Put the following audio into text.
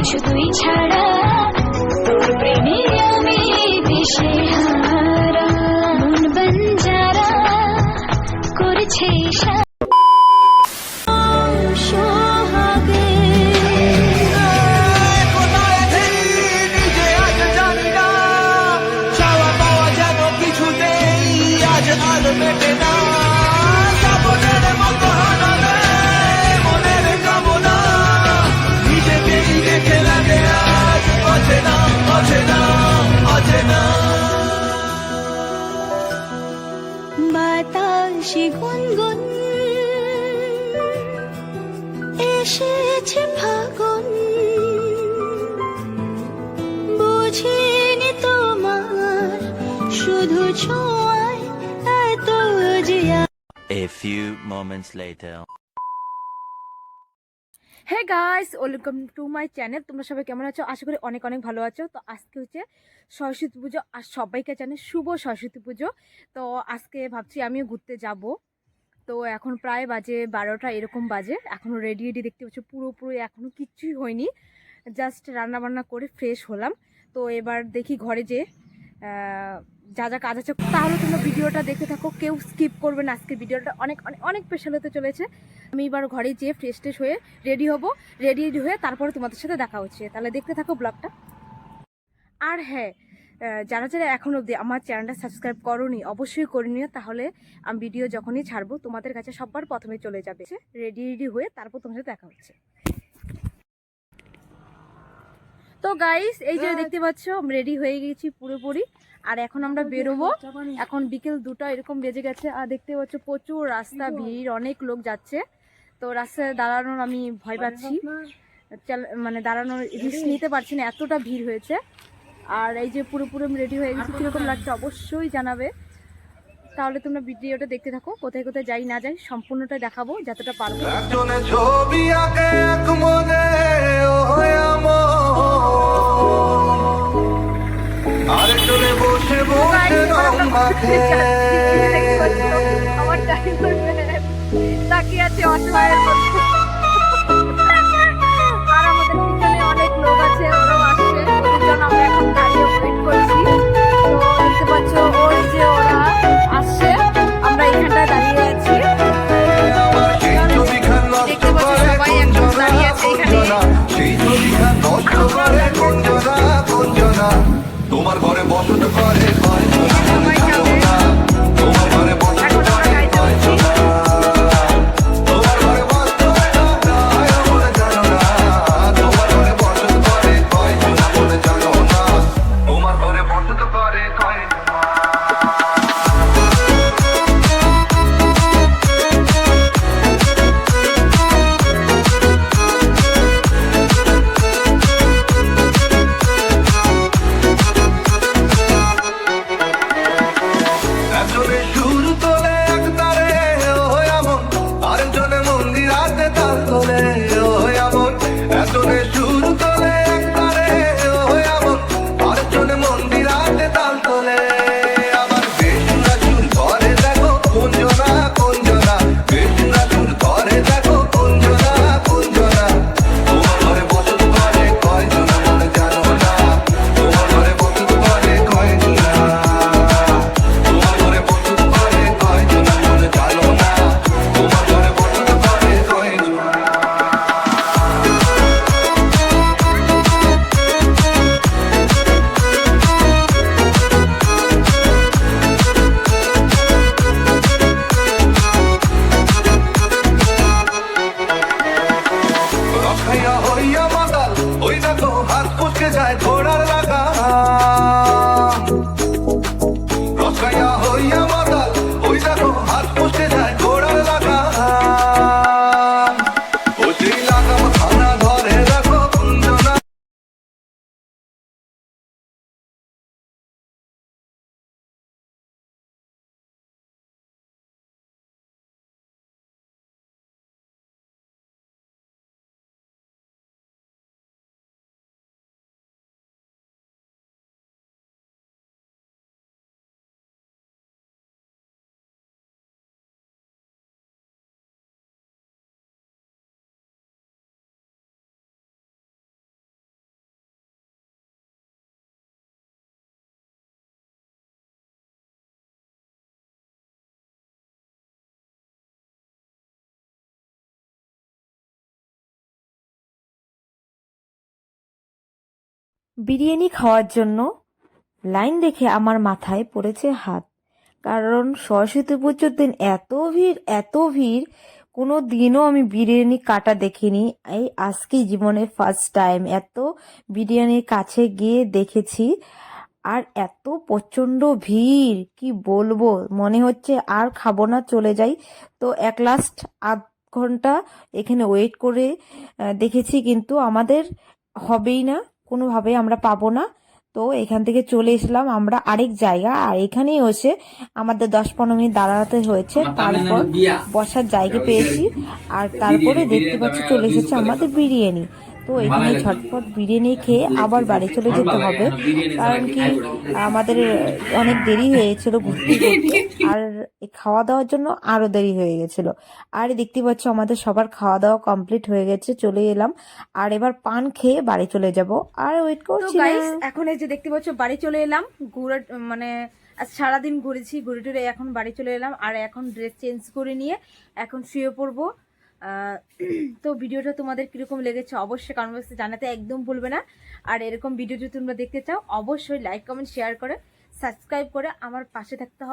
শুধুই ছাড়া তোর প্রেমে আমি দিশেহারা মন বঞ্জারা করেছে ইশারা বাতাসে গুনগুন এসেছে ফাগুন বুঝিনি তোমার শুধু ছোঁয়ায় এত জিয়া। A few moments later. Hey guys, welcome to my channel. তোমরা সবাই কেমন আছো? আশা করি অনেক অনেক ভালো আছো। তো আজকে হচ্ছে সরস্বতী পুজো, আর সবাইকে জানে শুভ সরস্বতী পুজো। তো আজকে ভাবছি আমিও ঘুরতে যাব। তো এখন প্রায় বাজে 12টা এরকম বাজে। এখনও রেডি দেখতে পাচ্ছি, পুরোপুরি এখনও কিচ্ছুই হয়নি, জাস্ট রান্নাবান্না করে ফ্রেশ হলাম। তো এবার দেখি ঘরে যে যা যা কাজ আছে, তাহলে তোমরা ভিডিওটা দেখতে থাকো, কেউ স্কিপ করবে না। আজকের ভিডিওটা অনেক অনেক অনেক স্পেশাল হতে চলেছে। আমি এবার ঘরে যেয়ে ফ্রেশ ট্রেশ হয়ে রেডি হব, রেডি হয়ে তারপরে তোমাদের সাথে দেখা হচ্ছে। তাহলে দেখতে থাকো ব্লগটা। আর হ্যাঁ, যারা যারা এখন অবধি আমার চ্যানেলটা সাবস্ক্রাইব করোনি অবশ্যই করে নিও, তাহলে আমি ভিডিও যখনই ছাড়বো তোমাদের কাছে সবার প্রথমে চলে যাবে। রেডি হয়ে তারপর তোমার সাথে দেখা হচ্ছে। তো গাইস, এই যে দেখতে পাচ্ছ রেডি হয়ে গেছি পুরোপুরি, আর এখন আমরা বেরোবো। এখন বিকেল 2টা এরকম বেজে গেছে, আর দেখতে পাচ্ছ প্রচুর রাস্তা ভিড়, অনেক লোক যাচ্ছে। তো রাস্তায় দাঁড়ানোর আমি ভয় পাচ্ছি, মানে দাঁড়ানোর রিস্ক নিতে পারছি না, এতটা ভিড় হয়েছে। আর এই যে পুরোপুরি রেডি হয়ে গেছি, কীরকম লাগছে অবশ্যই জানাবে। তাহলে তোমরা ভিডিওটা দেখতে থাকো, কোথায় কোথায় যাই না যাই সম্পূর্ণটা দেখাবো যতটা পারবো। আমার তাকিয়ে আছে অসহায়ের মধ্যে, আর আমাদের পিছনে অনেক লোক আছে, ওরাও আসছে, ওদের জন্য আমরা এখন দাঁড়িয়ে ওয়েট করছি। তো দেখতে পাচ্ছ ওই যে ওরা আসছে, আমরা এখানটায় দাঁড়িয়ে আছি। দেখতে পাচ্ছ সবাই একদম দাঁড়িয়ে আছে এখানে। তোমার ঘরে বসত করে বিরিয়ানি খাওয়ার জন্য লাইন দেখে আমার মাথায় পড়েছে হাত। কারণ সরস্বতী পুজোর দিন এত ভিড়, কোনো দিনও আমি বিরিয়ানি কাটা দেখিনি। এই আজকেই জীবনে ফার্স্ট টাইম এত বিরিয়ানির কাছে গিয়ে দেখেছি। আর এত প্রচণ্ড ভিড়, কি বলবো, মনে হচ্ছে আর খাবো না, চলে যাই। তো এক লাস্ট আধ ঘন্টা এখানে ওয়েট করে দেখেছি, কিন্তু আমাদের হবেই না, কোনোভাবেই আমরা পাবো না। তো এখান থেকে চলে এসলাম আমরা আরেক জায়গা, আর এখানেই হচ্ছে আমাদের 10-15 মিনিট দাঁড়াতে হয়েছে, তারপর বসার জায়গা পেয়েছি। আর তারপরে দেখতে পাচ্ছি চলে এসেছে আমাদের বিরিয়ানি। তো এখানে ঝটপট বিরিয়ানি খেয়ে আবার বাড়ি চলে যেতে হবে, কারণ কি আমাদের অনেক দেরি হয়েছিল ঘুরতে ঘুরতে, আর এই খাওয়া দাওয়ার জন্য আরো দেরি হয়ে গেছিল। আর দেখতে পাচ্ছ আমাদের সবার খাওয়া দাওয়া কমপ্লিট হয়ে গেছে, চলে এলাম। আর এবার পান খেয়ে বাড়ি চলে যাব, আর ওয়েট তো করছি গাইস না। এখন এই যে দেখতে পাচ্ছ বাড়ি চলে এলাম। মানে আজ সারাদিন ঘুরেছি, ঘুরে টুরে এখন বাড়ি চলে এলাম। আর এখন ড্রেস চেঞ্জ করে নিয়ে এখন শুয়ে পড়বো। তো ভিডিওটা তোমাদের কিরকম লেগেছে অবশ্যই কমেন্ট বক্সে জানাতে একদম ভুলবে না। আর এরকম ভিডিও যদি তোমরা দেখতে চাও অবশ্যই লাইক কমেন্ট শেয়ার করে সাবস্ক্রাইব করে আমার পাশে থাকতে হবে।